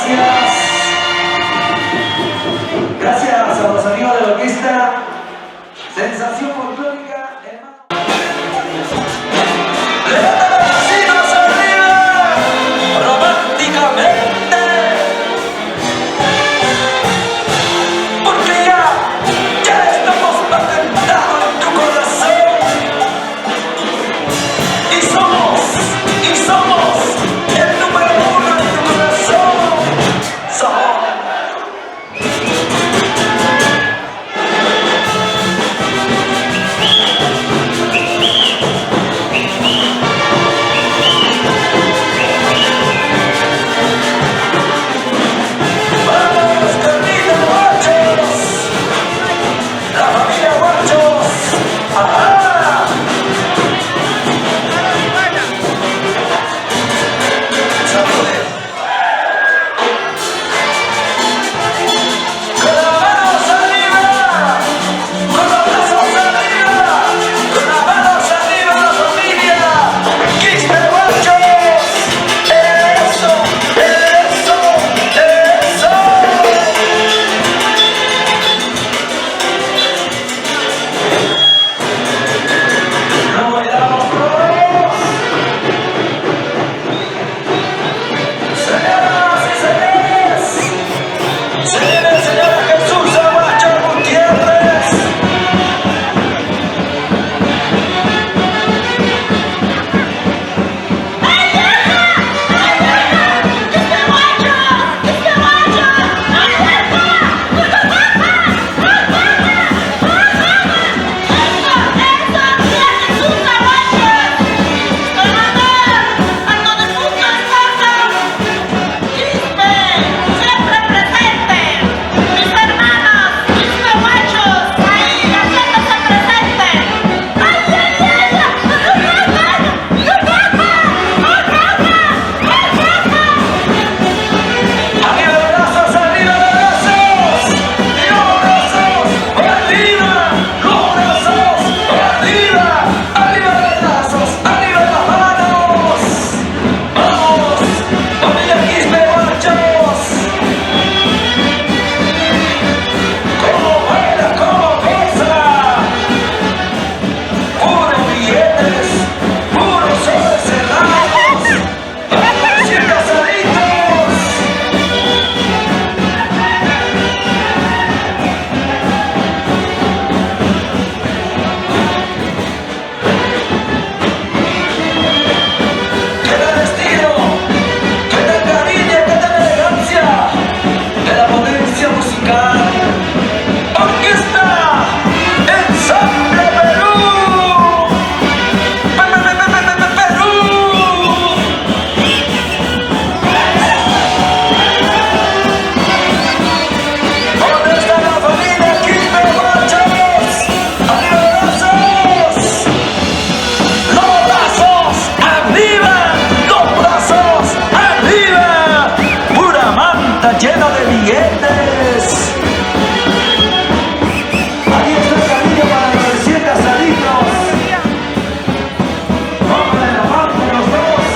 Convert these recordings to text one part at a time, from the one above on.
gracias. Gracias a los amigos de la orquesta. Sensación folclórica. ¡Levanta los vecinos arriba! Románticamente. Porque ya estamos patentados en tu corazón. Y somos el número uno en tu corazón. Somos. Lleno de billetes. Ahí está el cariño para los recién casaditos. Vamos de la mano los dos.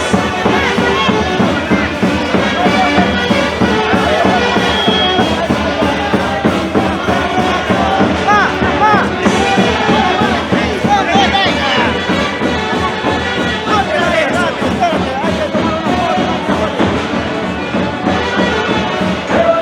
¡Qué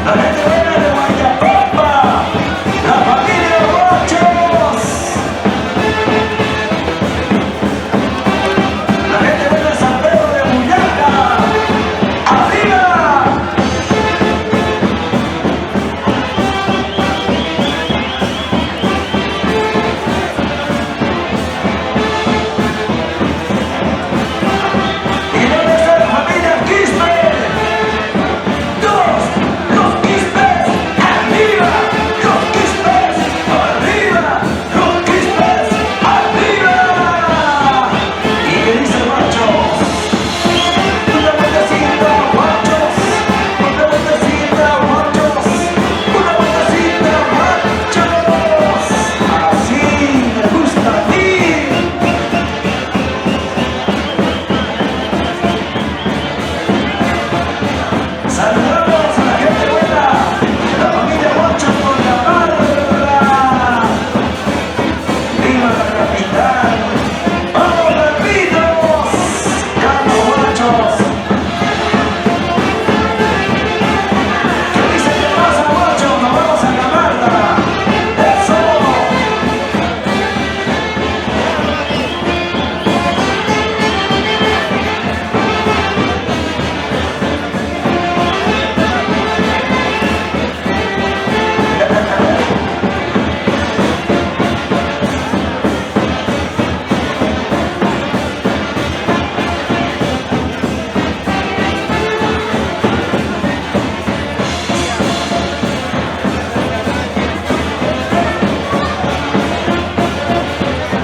La gente buena de Guayapampa, la familia Guachos. La gente buena de San Pedro de Bullaca. ¡Arriba! ¿Y dónde está la familia Quispe? ¡Todos los Quispes! ¡Arriba! ¡Los Quispes! ¡Arriba! ¡Los Quispes! ¡Arriba! ¿Y qué dice el macho? Una vueltecita, machos, una vueltecita, machos, una vueltecita, machos. Así me gusta a mí. Saludamos a la gente buena, la familia Guachos por la barra. ¡Viva la capital! ¡Vamos, perritos! ¡Vamos, Guachos! ¿Qué dice que pasa, Guachos? ¡Nos vamos a Camarga! ¡Eso!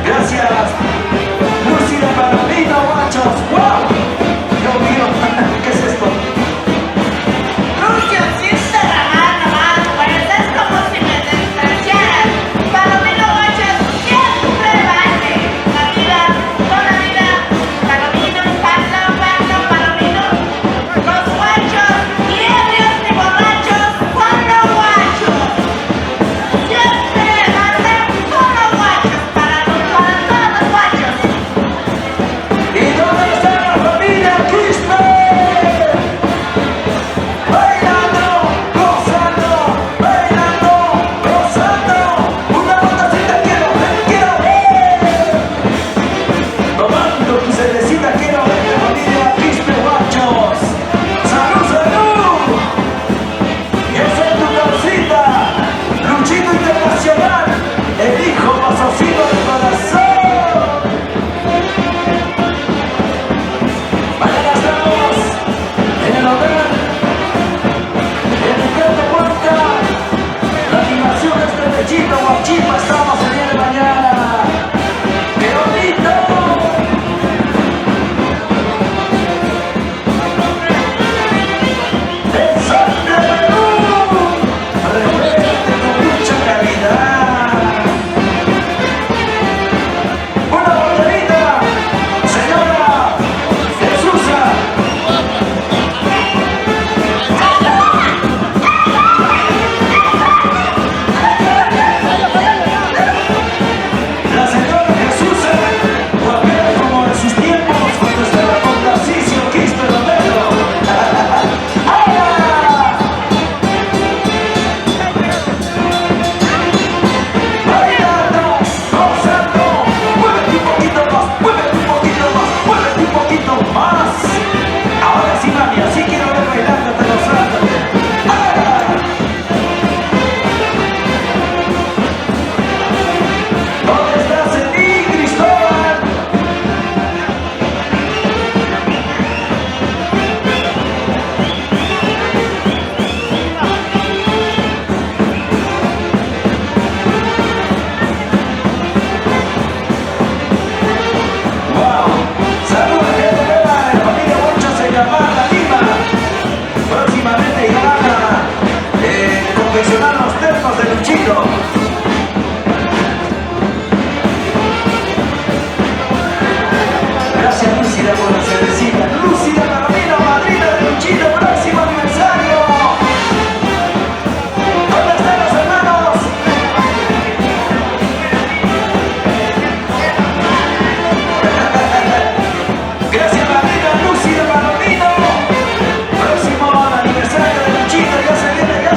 Gracias, Lucida Palomino, Guachos. ¡Wow! Dios mío, ¿qué es esto? Lucio, sin derramar nomás, pues es como si me despreciaras. Palomino Guachos siempre vale. La vida, toda la vida. Palomino, Palomino. Los guachos, ni ebrios ni borrachos, solo guachos. Siempre vale, solo guachos, para todos los guachos. ¿Y dónde está la familia Quispe? Bailando, gozando, bailando, gozando. Una botacita quiero ver. Tomando tu cervecita quiero ver la familia Quispe, Guachos. ¡Salud, salud! Yo soy tu causita, Luchito Internacional, el hijo pasocito del corazón. Mañana estamos en el hotel, en el Puerto Puerta, la animación de este pechito, Guachipa, estamos el día de mañana. ¡Qué bonito! ¡El sol de Perú! ¡Revuelve con mucha calidad! ¡Una botellita! ¡Señora Jesusa! La señora Jesusa, guapera como en sus tiempos, cuando estaba con Tarcisio Quispe Romero. ¡Ahora! Bailando, gozando, muévete un poquito más, muévete un poquito más, muévete un poquito más. Ahora sí, mami, así quiero ver bailándote, gozándote. ¡Ahora! ¿Dónde estás en mí, Cristóbal? ¡Wow! ¡Salud, gente buena de la familia Guachos en Camarga, Lima! Próximamente irán a confeccionar los termos de Luchito. Gracias, Lucida, por la cervecita. Lucida Palomino, madrina de Luchito, próximo aniversario. ¿Dónde están los hermanos? Gracias, madrina Lucida Palomino. Próximo aniversario de Luchito, ya se viene, ya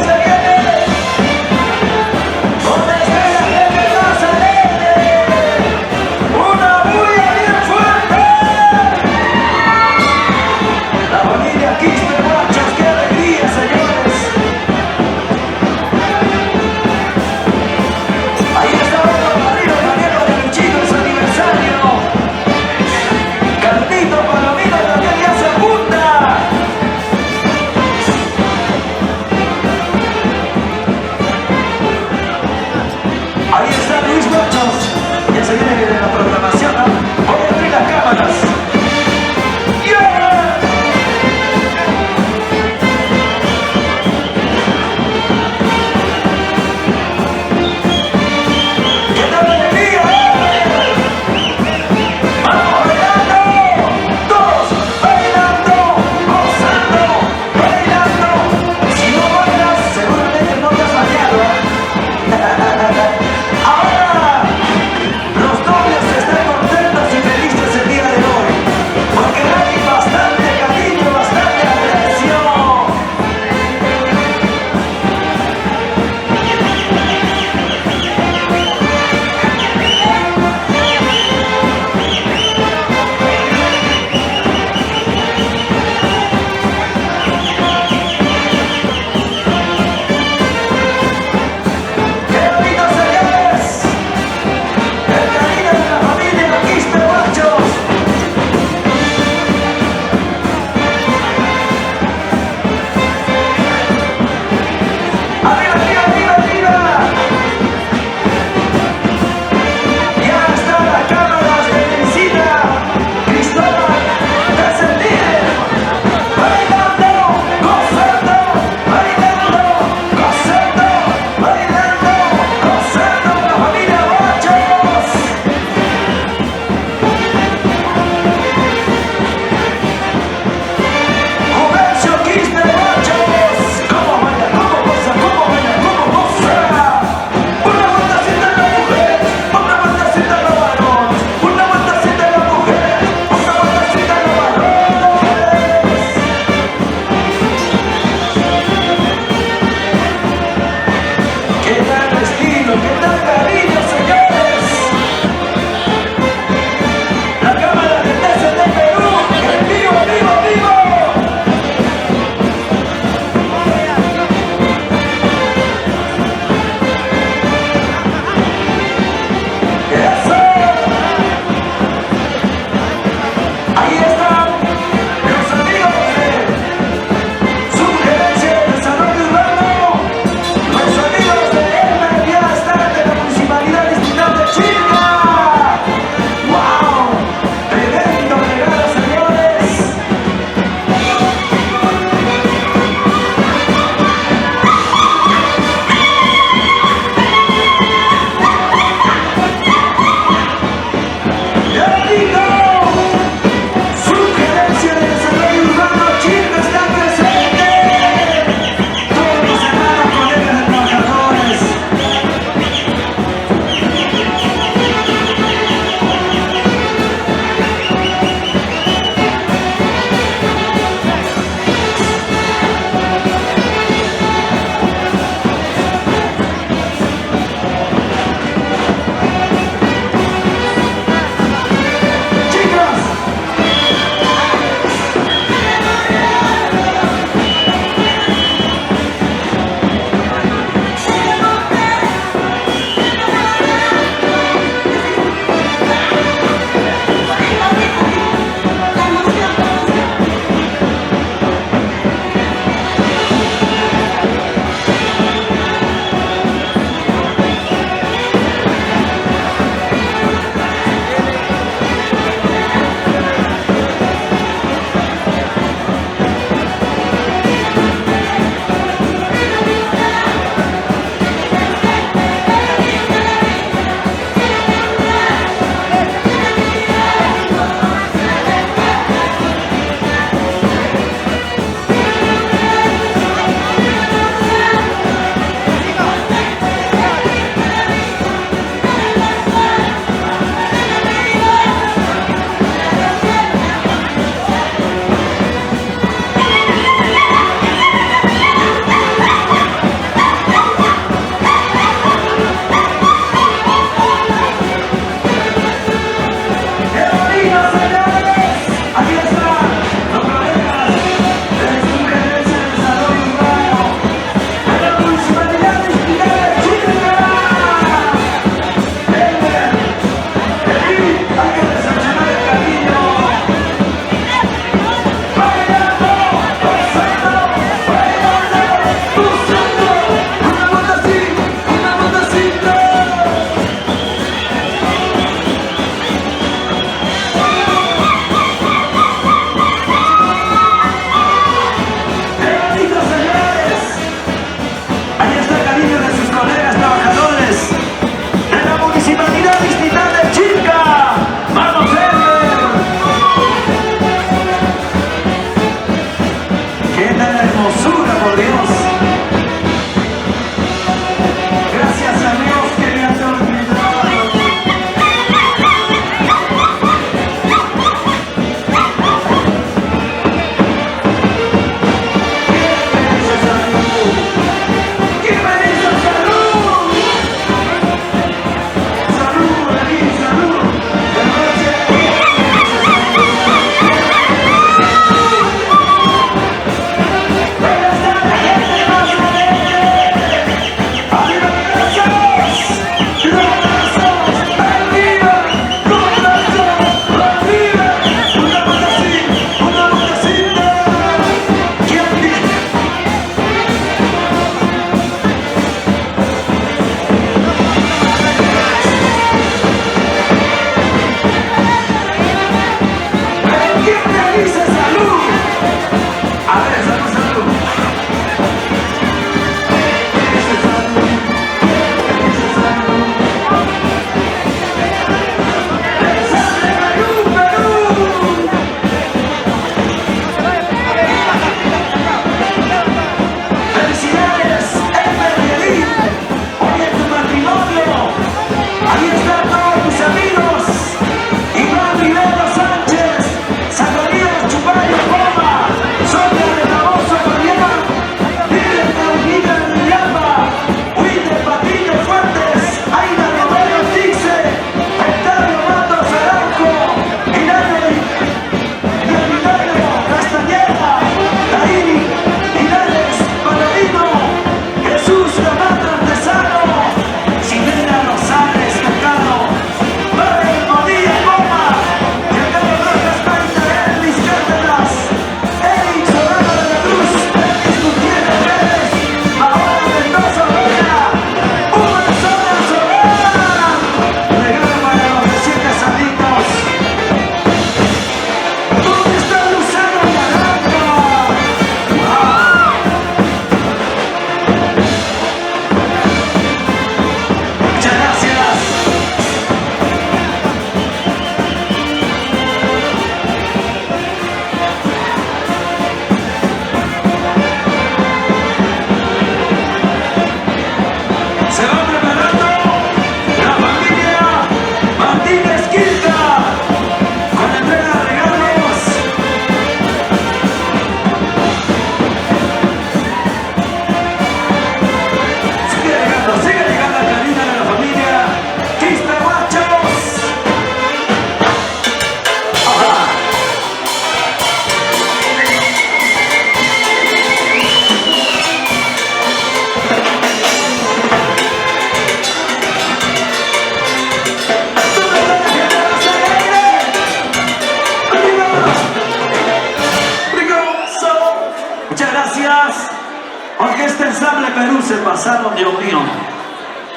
pasaron, Dios mío.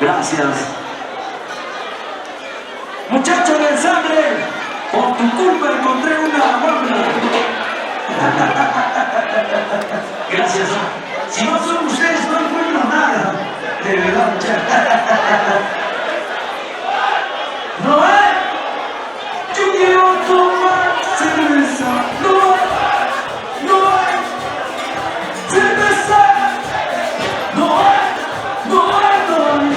Gracias. Muchachos del sangre, por tu culpa encontré una guambra. Gracias. Si no son ustedes, no encuentro nada. De verdad, muchachos. No hay. Yo quiero tomar cerveza. No hay. No hay. Cerveza. No hay. No hay. No hay.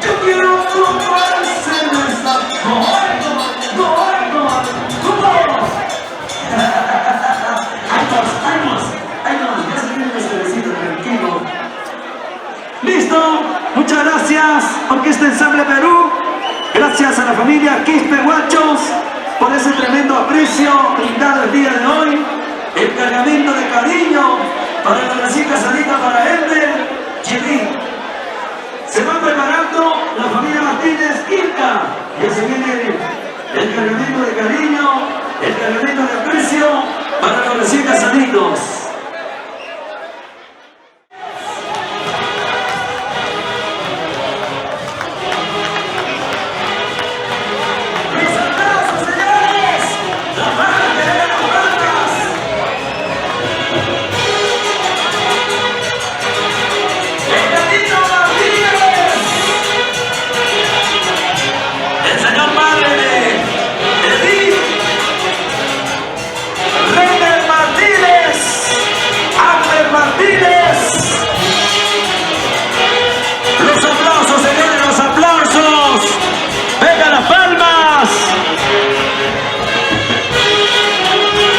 Yo quiero tomar cerveza. No hay. No hay. No hay. No hay. ¿Cómo? Ay, no, ya se viene la cervecita, tranquilo. Listo, muchas gracias, Orquesta Ensamble Perú. Gracias a la familia Quispe Guachos por ese tremendo aprecio brindado el día de hoy. El cargamento de cariño para la recién casadita, para Ender Chilín. Se va preparando la familia Martínez Quinta. Ya se viene el cargamento de cariño, el cargamento de aprecio para los recién casaditos.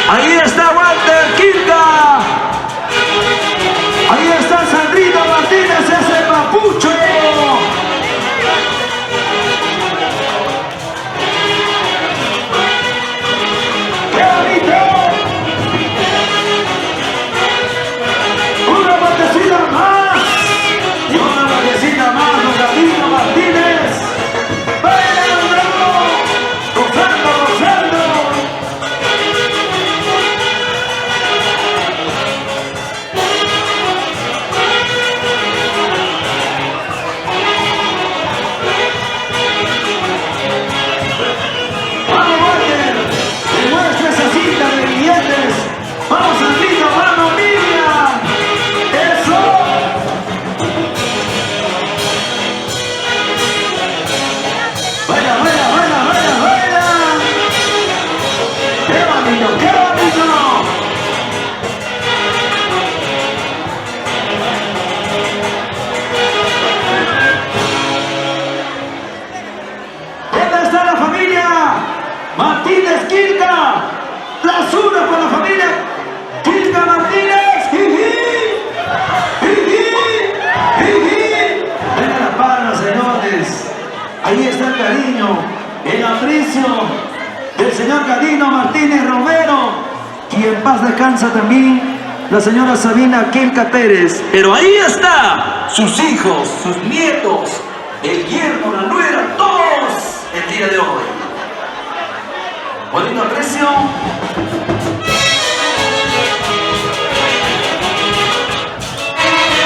Ahí está Walter Quinta. Ahí está Sandrino Martínez, ese papucho. ¡Qué bonito! Una partecita más. Y una partecita más, don Sandrino Martínez. ¡Bailando! ¡Gozando, gozando! ¡Vamos, Sandrino! ¡Vamos, Miriam! ¡Eso! ¡Baila, baila, baila, baila, baila! ¡Qué bonito, qué bonito! ¿Dónde está la familia Martínez Quinta? ¡Las unas por la familia Quinta Martínez! ¡Jiji! ¡Jiji! ¡Jiji! Venga la palma, señores. Ahí está el cariño, el aprecio del señor Gadino Martínez Romero. Y en paz descansa también la señora Sabina Quinca Pérez. Pero ahí está, sus hijos, sus nietos, el yerno, la nuera, todos el día de hoy. Bonito aprecio.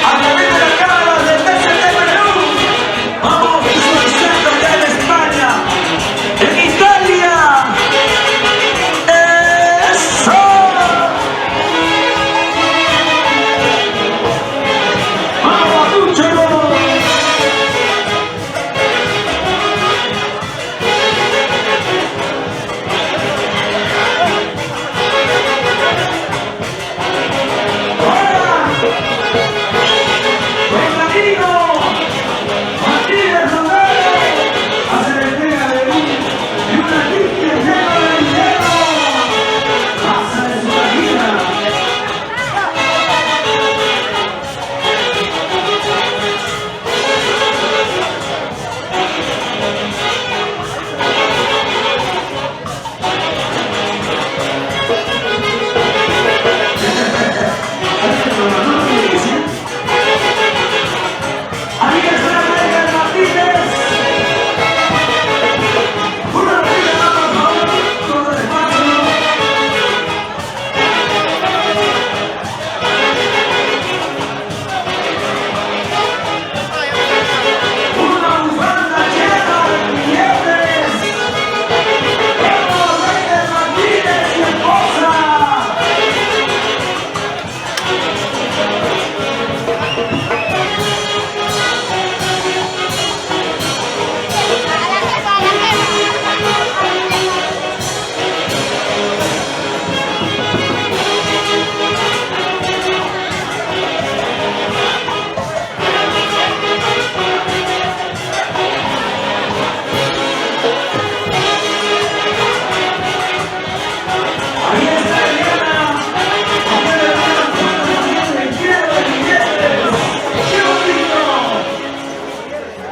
A través de la cámara del TCT Perú, vamos visualizando ya en España, en Italia. ¡Eso! ¡Vamos, Lucho!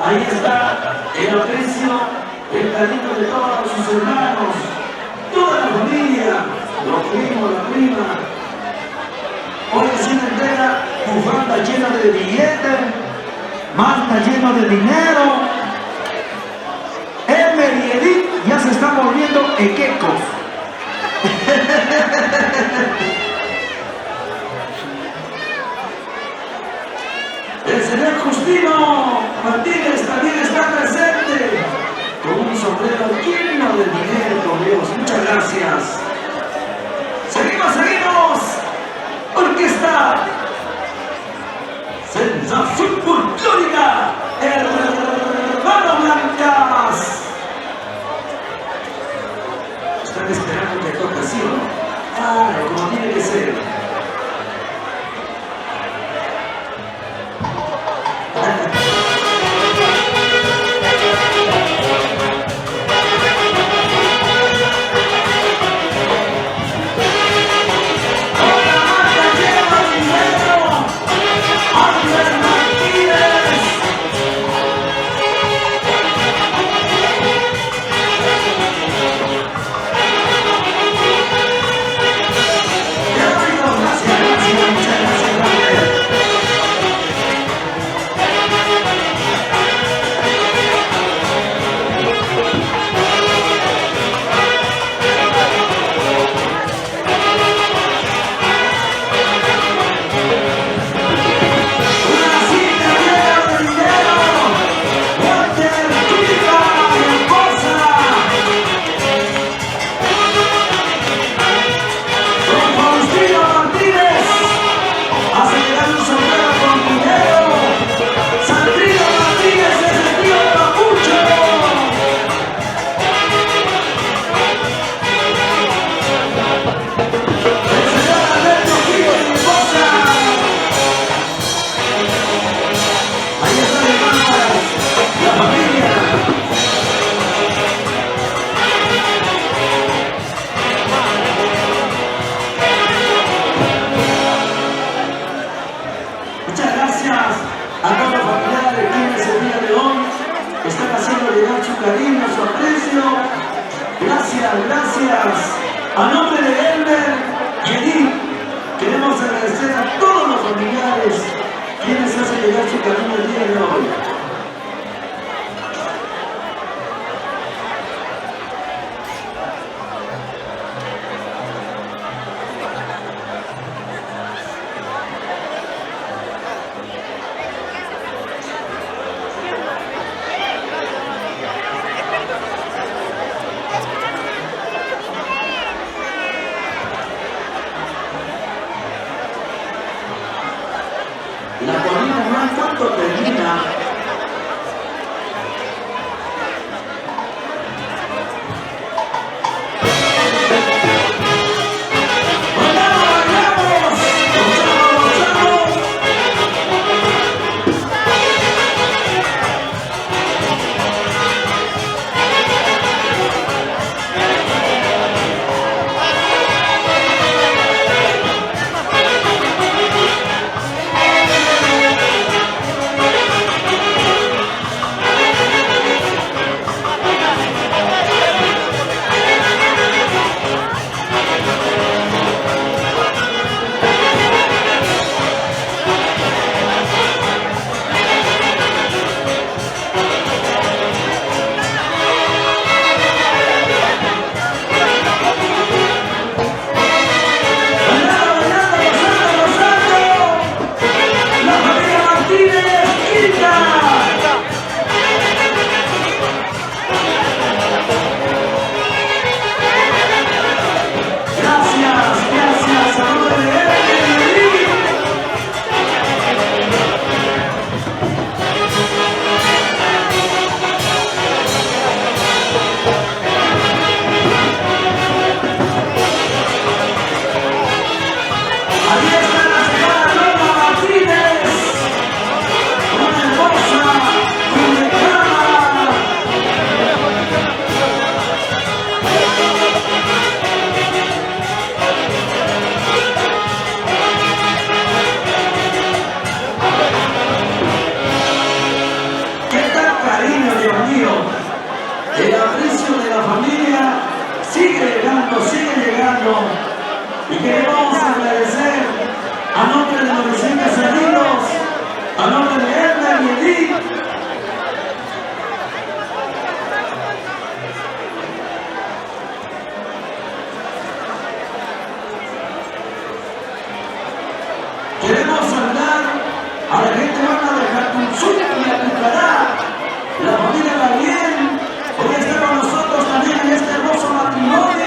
Ahí está el aprecio, el cariño de todos sus hermanos, toda la familia, los primos, la prima. Hoy recién entrega bufanda llena de billetes, manta llena de dinero. Elmer y Edith ya se están volviendo equecos. El señor Justino Martínez también está presente con un sombrero lleno de dinero, Dios. Muchas gracias. Seguimos, seguimos. Orquesta Sensación Folclórica, Hermano Blancas. Están esperando que toque así, ¿no? Ah, como tiene que ser. A todos los familiares quienes el día de hoy están haciendo llegar su cariño, su aprecio. Gracias, gracias. A nombre de Elmer y Edith, queremos agradecer a todos los familiares quienes hacen llegar su cariño el día de hoy. La colina no hay cuánto Y queremos agradecer a nombre de los recientes heridos, a nombre de Edna y Edith, queremos saludar a la gente buena de Jatunzú y a Pucará, la familia Gabriel. Hoy está con nosotros también en este hermoso matrimonio.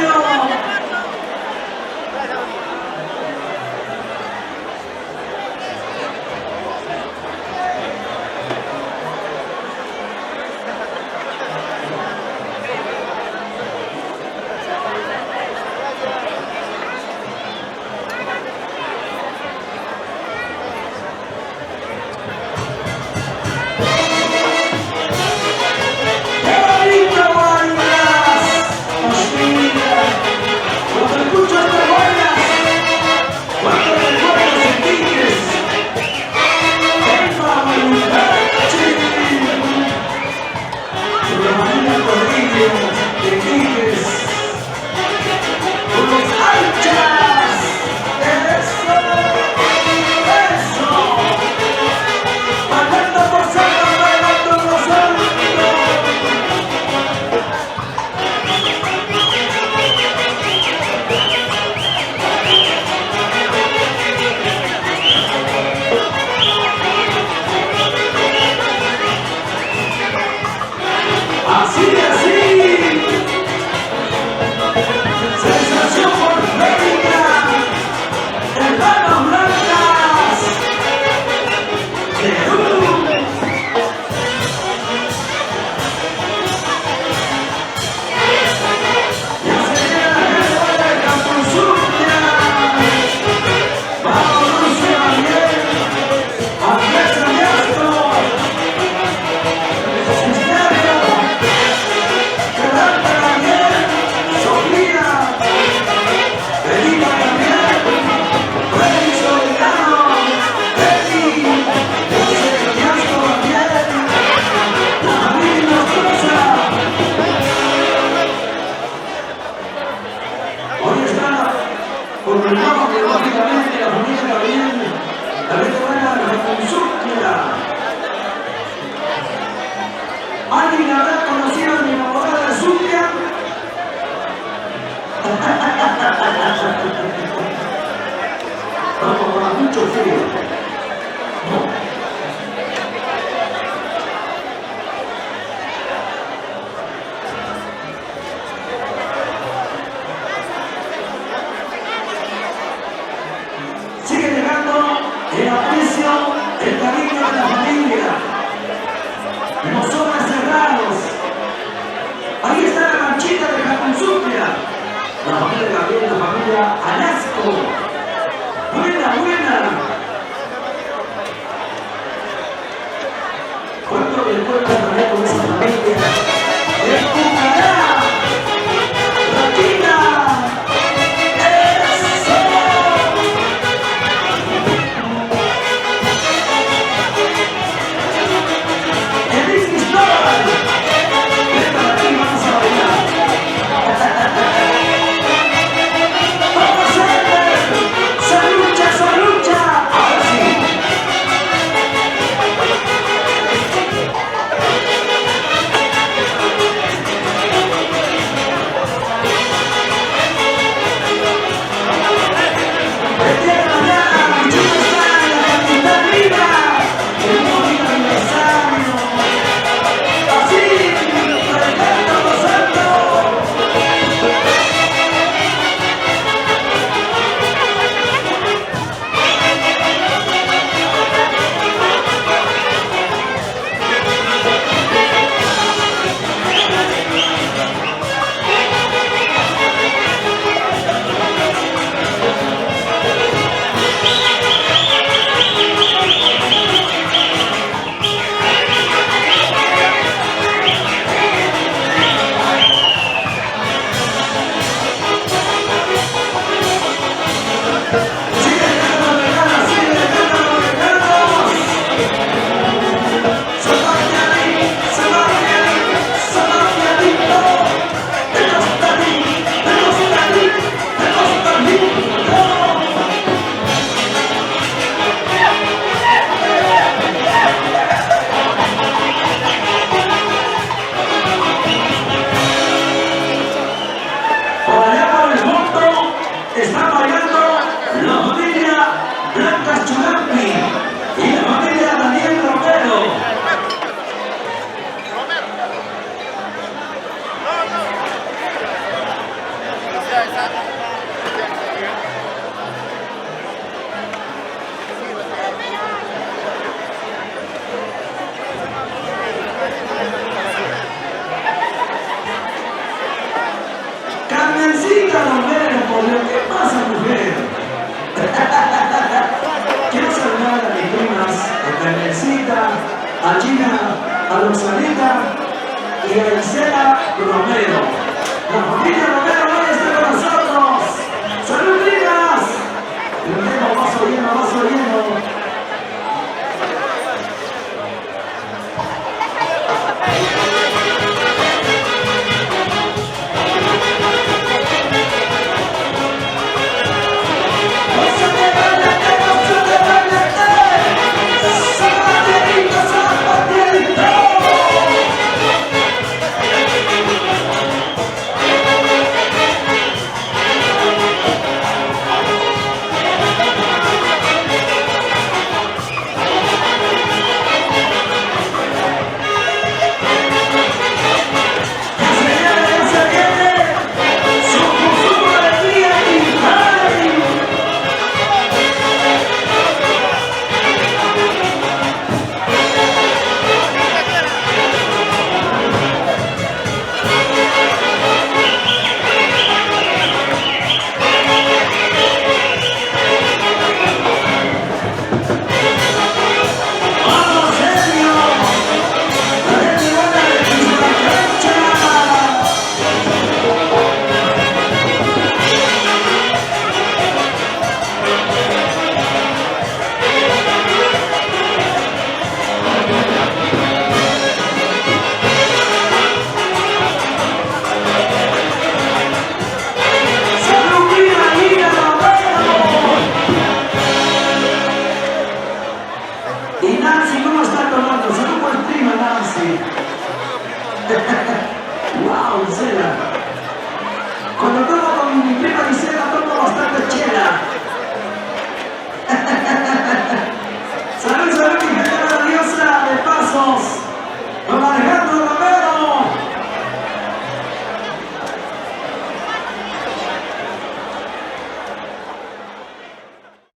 Gina, a Rosalita y a Isela Romero. La familia Romero.